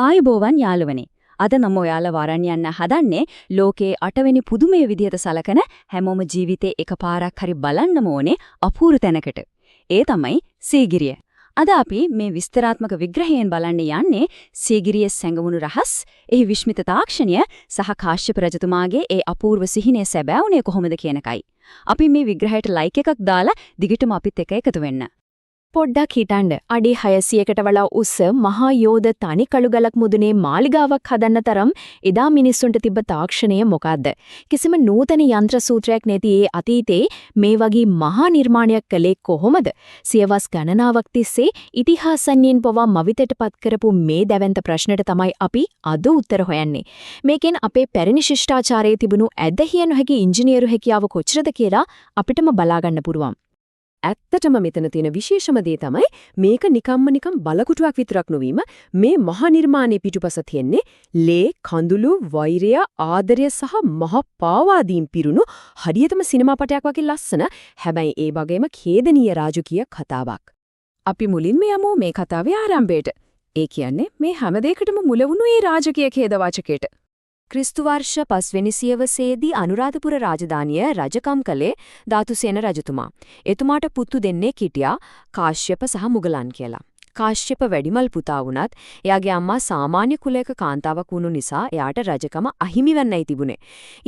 ආයුබෝවන් යාළුවනේ. අද නම් ඔයාලා වරන් යන්න හදන්නේ ලෝකේ 8 වෙනි පුදුමයේ විදියට සලකන හැමෝම ජීවිතේ එකපාරක් හරි බලන්නම ඕනේ අපූර්ව තැනකට. ඒ තමයි සීගිරිය. අද අපි මේ විස්තරාත්මක විග්‍රහයෙන් බලන්න යන්නේ සීගිරියේ සැඟවුණු රහස්, එහි විශ්මිත තාක්ෂණය සහ කාශ්‍යප රජතුමාගේ ඒ අපූර්ව සිහිනය සැබෑ වුණේ කොහොමද කියන එකයි. අපි මේ විග්‍රහයට ලයික් එකක් දාලා දිගටම අපිත් එක්ක එකතු වෙන්න. පොඩ්ඩක් හිතන්න. අඩි 600කට වඩා උස මහා යෝධ තනි කළුගලක් මුදුනේ මාලිගාවක් හදන්න තරම් එදා මිනිස්සුන්ට තිබ්බ තාක්ෂණය මොකද්ද? කිසිම නූතන යන්ත්‍ර සූත්‍රයක් නැති ඒ අතීතේ මේ වගේ මහා නිර්මාණයක් කළේ කොහොමද? සියවස් ගණනාවක් තිස්සේ ඉතිහාසඥයින් පවා මවිතටපත් කරපු මේ දැවැන්ත ප්‍රශ්නෙට තමයි අපි අද උත්තර හොයන්නේ. මේකෙන් අපේ පැරණි ශිෂ්ටාචාරයේ තිබුණු ඇදහිය නොහැකි ඉංජිනේරු හැකියාව කොච්චරද කියලා අපිටම බලා ගන්න පුරුවන්. ඇත්තටම මෙතන තියෙන විශේෂම දේ තමයි මේක නිකම් බලකුටුවක් විතරක් නොවීම මේ මහා නිර්මාණයේ පිටුපස තියෙන්නේ ලේ කඳුළු වෛරය ආදරය සහ මහ පාවාදීන් පිරුණු හරියටම සිනමා පටයක් වගේ ලස්සන හැබැයි ඒ වගේම ඛේදනීය රාජකීය කතාවක්. අපි මුලින්ම යමු මේ කතාවේ ආරම්භයට. ඒ කියන්නේ මේ හැම දෙයකටම මුල වුණු ඒ රාජකීය ඛේදවාචකයට. ක්‍රිස්තු වර්ෂ 5 වෙනි සියවසේදී අනුරාධපුර රාජධානිය රජකම් කළේ ධාතුසේන රජතුමා. එතුමාට පුතු දෙන්නෙක් හිටියා කාශ්‍යප සහ මුගලන් කියලා. කාශ්‍යප වැඩිමල් පුතා වුණත් එයාගේ අම්මා සාමාන්‍ය කුලයක කාන්තාවක් වුණු නිසා එයාට රජකම අහිමි වෙන්නයි තිබුණේ.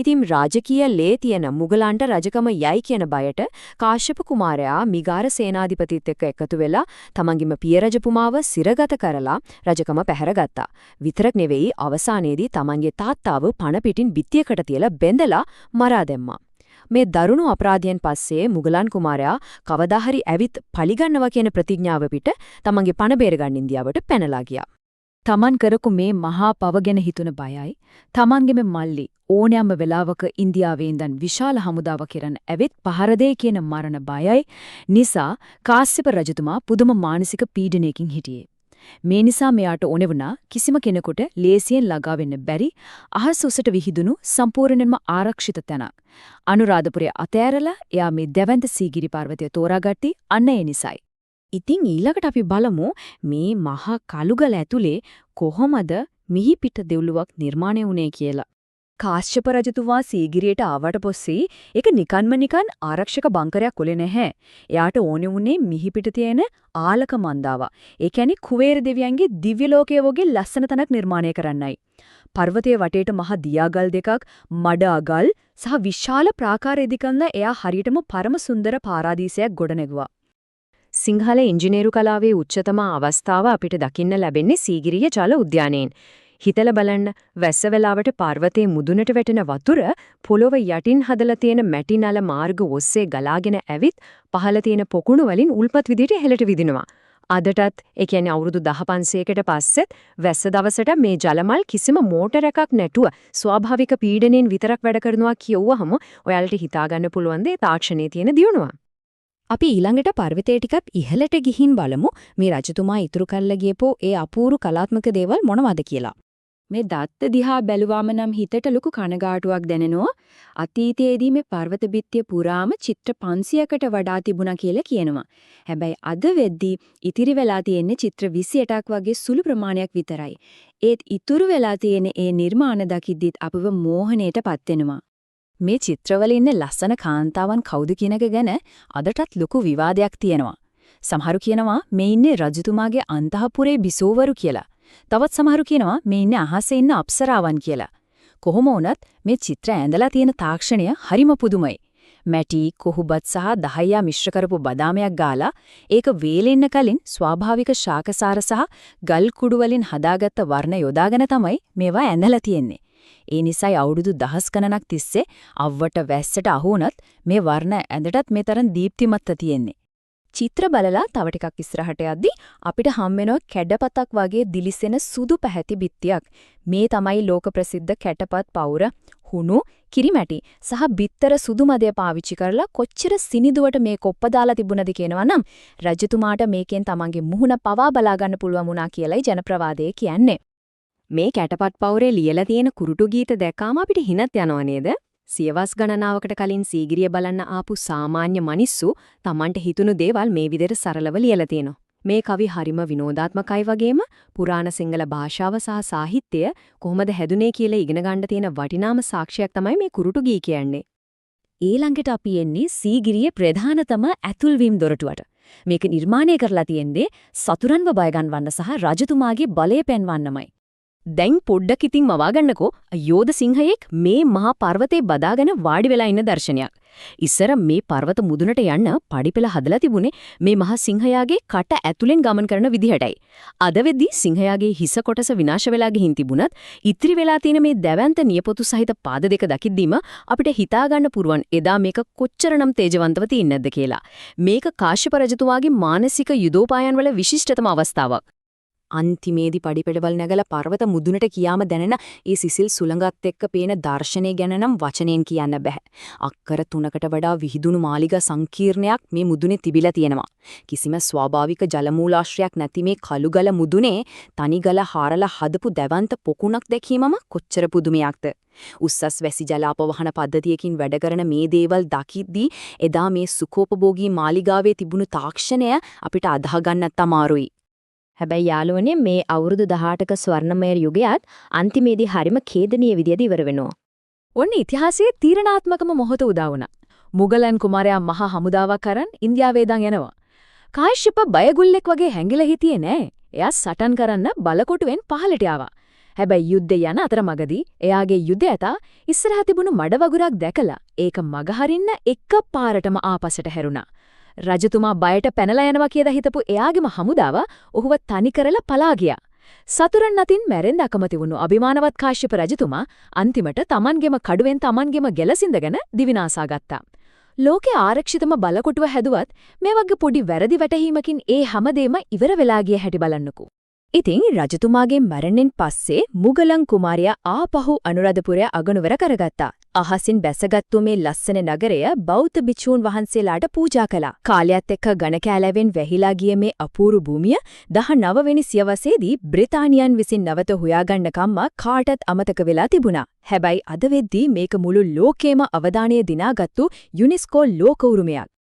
ඉතින් රාජකීය ලේ තියෙන මුගලන්ට රජකම යයි කියන බයට කාශ්‍යප කුමාරයා මිගාර සේනාධිපතිත් එක්ක එකතු වෙලා තමන්ගේම පිය රජතුමාව සිරගත කරලා රජකම පැහැරගත්තා. විතරක් නෙවෙයි අවසානයේදී තමන්ගේ තාත්තාව පණ පිටින් බිත්තියකට තියලා බැඳලා මරා දැම්මා. මේ දරුණු අපරාධයන් පස්සේ මුගලන් කුමාරයා කවදා හරි ඇවිත් පලිගන්නවා කියන ප්‍රතිඥාව පිට තමන්ගේ පණ බේරගන්න ඉන්දියාවට පැනලා ගියා. තමන් කරපු මේ මහා පව ගැන හිතුන බයයි තමන්ගේම මල්ලි ඕනෑම වෙලාවක ඉන්දියාවේ ඉඳන් විශාල හමුදාවක් කරන් ඇවිත් පහර දෙයි කියන මරණ බයයි නිසා කාශ්‍යප රජතුමා පුදුම මානසික පීඩනයකින් හිටියේ. මේ නිසා මෙයාට ඕනෙ වුණා කිසිම කෙනෙකුට ලේසියෙන් ළඟා වෙන්න බැරි අහස් උසට විහිදුණු සම්පූර්ණයෙන්ම ආරක්ෂිත තැනක්. අනුරාධපුරය අතෑරලා එයා මේ දැවැන්ත සීගිරි පර්වතය තෝරාගatti අන්න ඒ නිසයි. ඉතින් ඊළඟට අපි බලමු මේ මහා කළුගල ඇතුලේ කොහොමද මිහිපිට දෙවුලුවක් නිර්මාණය වුණේ කියලා. කාශ්‍යප රජතුමා සීගිරියට ආවට පස්සේ ඒක නිකන් ආරක්ෂක බංකරයක් උලේ නැහැ. එයාට ඕනෙ වුණේ මිහිපිට තියෙන ආලක මන්දාව. ඒ කියන්නේ කුවේර දෙවියන්ගේ දිව්‍ය ලෝකයේ වගේ ලස්සන තැනක් නිර්මාණය කරන්නයි. පර්වතයේ වටේට මහ දියාගල් දෙකක්, මඩ අගල් සහ විශාල ප්‍රාකාර ඉදිකන්ලා එයා හරියටම පරම සුන්දර පාරාදීසයක් ගොඩනැගුවා. සිංහල ඉංජිනේරු කලාවේ උච්චතම අවස්ථාව අපිට දකින්න ලැබෙන්නේ සීගිරිය ජල උද්‍යානයෙන්. හිතලා බලන්න වැස්ස වෙලාවට පර්වතයේ මුදුනට වැටෙන වතුර පොළොව යටින් හදලා තියෙන මැටි නල මාර්ග ඔස්සේ ගලාගෙන ඇවිත් පහළ තියෙන පොකුණු වලින් උල්පත් විදිහට හෙලට විදිනවා. අදටත් ඒ කියන්නේ අවුරුදු 1500කට පස්සෙත් වැස්ස දවසට මේ ජලමල් කිසිම මෝටර එකක් නැතුව ස්වාභාවික පීඩණයෙන් විතරක් වැඩ කරනවා කියවුවහම ඔයාලට හිතා ගන්න පුළුවන් දේ තාක්ෂණයේ තියෙන දියුණුව. අපි ඊළඟට පර්වතයේ ටිකක් ඉහළට ගිහින් බලමු මේ රජතුමා ඉතුරු කරලා ගියපෝ ඒ අපූර්ව කලාත්මක දේවල් මොනවද කියලා. මේ දත්ත දිහා බැලුවාම නම් හිතට ලොකු කනගාටුවක් දැනෙනවා. අතීතයේදී මේ පර්වත බිත්තිය පුරාම චිත්‍ර 500කට වඩා තිබුණා කියලා කියනවා. හැබැයි අද වෙද්දී ඉතිරි වෙලා තියෙන්නේ චිත්‍ර 28ක් වගේ සුළු ප්‍රමාණයක් විතරයි. ඒත් ඉතුරු වෙලා තියෙන ඒ නිර්මාණ දකිද්දිත් අපව මෝහණයටපත් වෙනවා. මේ චිත්‍රවල ඉන්න ලස්සන කාන්තාවන් කවුද කියන එක ගැන අදටත් ලොකු විවාදයක් තියෙනවා. සමහරු කියනවා මේ ඉන්නේ රජතුමාගේ අන්තහපුරේ බිසෝවරු කියලා. තවත් සමහරු කියනවා මේ ඉන්නේ අහසේ ඉන්න අප්සරාවන් කියලා. කොහොම වුණත් මේ චිත්‍ර ඇඳලා තියෙන තාක්ෂණය හරිම පුදුමයි. මැටි, කොහුබත් සහ දහයියා මිශ්‍ර කරපු බදාමයක් ගාලා ඒක වේලෙන්න කලින් ස්වාභාවික ශාකසාර සහ ගල් කුඩු වලින් හදාගත්ත වර්ණ යොදාගෙන තමයි මේවා ඇඳලා තියෙන්නේ. ඒ නිසායි අවුරුදු දහස් ගණනක් තිස්සේ අවවට වැස්සට අහු වුණත් මේ වර්ණ ඇඳටත් මේ තරම් දීප්තිමත්ව තියෙන්නේ. චිත්‍ර බලලා තව ටිකක් ඉස්සරහට යද්දී අපිට හම් වෙනවා කැඩපතක් වගේ දිලිසෙන සුදු පැහැති බිත්තියක්. මේ තමයි ලෝක ප්‍රසිද්ධ කැටපත් පවුර, හුණු, කිරිමැටි සහ බිත්තර සුදු මදය පාවිච්චි කරලා කොච්චර සිනිදුවට මේ කොප්ප දාලා තිබුණද කියනවා නම් රජතුමාට මේකෙන් තමන්ගේ මුහුණ පවා බලා ගන්න පුළුවන් වුණා කියලයි ජනප්‍රවාදයේ කියන්නේ. මේ කැටපත් පවුරේ ලියලා තියෙන කුරුටු ගීත දැක්කාම අපිට හිනත් යනව නේද? සියවස් ගණනාවකට කලින් සීගිරිය බලන්න ආපු සාමාන්‍ය මිනිස්සු Tamanට හිතුණු දේවල් මේ විදිහට සරලව ලියලා තියෙනවා. මේ කවි හරිම විනෝදාත්මකයි වගේම පුරාණ සිංහල භාෂාව සහ සාහිත්‍යය කොහොමද හැදුනේ කියලා ඉගෙන ගන්න තියෙන වටිනාම සාක්ෂියක් තමයි මේ කුරුටු ගී කියන්නේ. ඊළඟට අපි එන්නේ සීගිරියේ ප්‍රධානතම ඇතුල්වීම් දොරටුවට. මේක නිර්මාණය කරලා තියෙන්නේ සතුරන්ව බය ගන්වන්න සහ රජතුමාගේ බලය පෙන්වන්නමයි. දැන් පොඩ්ඩක් ඉතින් මවා ගන්නකෝ යෝධ සිංහයෙක් මේ මහා පර්වතේ බදාගෙන වාඩි වෙලා ඉන්න දර්ශනයක්. ඉස්සර මේ පර්වත මුදුනට යන්න පඩිපෙළ හදලා තිබුණේ මේ මහා සිංහයාගේ කට ඇතුලෙන් ගමන් කරන විදිහටයි. අද වෙද්දී සිංහයාගේ හිස කොටස විනාශ වෙලා ගිහින් තිබුණත් ඉතිරි වෙලා තියෙන මේ දැවැන්ත නියපොතු සහිත පාද දෙක දකිද්දීම අපිට හිතා ගන්න පුරුවන් එදා මේක කොච්චරනම් තේජවන්තව තියෙන්නේ නැද්ද කියලා. මේක කාශ්‍යප රජතුමාගේ මානසික යුදෝපායන් වල විශිෂ්ටතම අවස්ථාවක්. අන්තිමේදී පඩිපෙළවල් නැගලා පර්වත මුදුනට කියාම දැනෙන ඒ සිසිල් සුළඟත් එක්ක පේන දර්ශනය ගැන නම් වචනෙන් කියන්න බෑ. අක්කර 3කට වඩා විහිදුණු මාලිගා සංකීර්ණයක් මේ මුදුනේ තිබිලා තියෙනවා. කිසිම ස්වාභාවික ජලමූලාශ්‍රයක් නැති මේ කළුගල මුදුනේ තනිගල හාරලා හදපු දැවන්ත පොකුණක් දැකීමම කොච්චර පුදුමයක්ද. උස්සස් වැසි ජලාපවහන පද්ධතියකින් වැඩ කරන මේ දේවල් දකිද්දී එදා මේ සුඛෝපභෝගී මාලිගාවේ තිබුණු තාක්ෂණය අපිට අදාහ ගන්නත් අමාරුයි. හැබැයි යාළුවනේ මේ අවුරුදු 18ක ස්වර්ණමය යුගයත් අන්තිමේදී හරිම ඛේදනීය විදියට ඉවර වෙනවා. ඔන්න ඉතිහාසයේ තීරණාත්මකම මොහොත උදා වුණා. මුගලන් කුමාරයා මහා හමුදාවක් අරන් ඉන්දියාවේ ඉඳන් එනවා. කාශ්‍යප බයගුල්ලෙක් වගේ හැංගිලා හිටියේ නෑ. එයා සටන් කරන්න බලකොටුවෙන් පහළට ආවා. හැබැයි යුද්ධය යන අතරමඟදී එයාගේ යුද ඇතා ඉස්සරහ තිබුණු මඩ වගුරක් දැකලා ඒක මග හරින්න එකපාරටම ආපසට හැරුණා. රජතුමා බයට පැනලා යනවා කියලා හිතපු එයාගේම හමුදාව ඔහුව තනි කරලා පලා ගියා. සතුරන් අතින් මැරෙන්න අකමැති වුණු අභිමානවත් කාශ්‍යප රජතුමා අන්තිමට Tamanගෙම කඩුවෙන් Tamanගෙම ගැලසින්දගෙන දිවිනාසා ගත්තා. ලෝකේ ආරක්ෂිතම බලකොටුව හැදුවත් මේ වගේ පොඩි වැරදි වැටහීමකින් ඒ හැමදේම ඉවර වෙලා ගිය හැටි බලන්නකෝ. ඉතින් රජතුමාගේ මරණයෙන් පස්සේ මුගලන් කුමාරයා ආපහු අනුරාධපුරය අගනුවර කරගත්තා. අහසින් බැසගත්තු මේ ලස්සන නගරය බෞද්ධ භික්ෂූන් වහන්සේලාට පූජා කළා. කාලයත් එක්ක ඝන කැලෑවෙන් වැහිලා ගිය මේ අපූර්ව භූමිය 19 වෙනි සියවසේදී බ්‍රිතාන්‍යයන් විසින් නැවත හොයාගන්න කම්ම කාටත් අමතක වෙලා තිබුණා. හැබැයි අද වෙද්දී මේක මුළු ලෝකෙම අවධානය දිනාගත්තු යුනෙස්කෝ ලෝක උරුමයක්.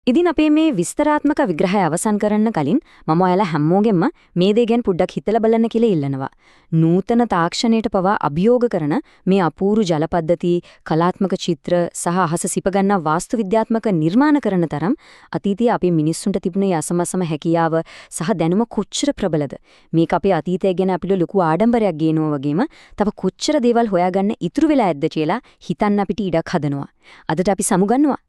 ඉතින් අපේ මේ විස්තරාත්මක විග්‍රහය අවසන් කරන්න කලින් මම ඔයාලා හැමෝගෙම මේ දේ ගැන පොඩ්ඩක් හිතලා බලන්න කියලා ඉල්ලනවා. නූතන තාක්ෂණයට පවා අභියෝග කරන මේ අපූර්ව ජල පද්ධති, කලාත්මක චිත්‍ර සහ අහස සිපගන්නා වාස්තු විද්‍යාත්මක නිර්මාණ කරන තරම් අතීතයේ අපේ මිනිස්සුන්ට තිබුණ යසමසම හැකියාව සහ දැනුම කොච්චර ප්‍රබලද? මේක අපේ අතීතය ගැන අපිට ලොකු ආඩම්බරයක් ගේනවා වගේම තව කොච්චර දේවල් හොයාගන්න ඉතුරු වෙලා ඇද්ද කියලා හිතන්න අපිට ඉඩක් හදනවා. අදට අපි සමුගන්නවා.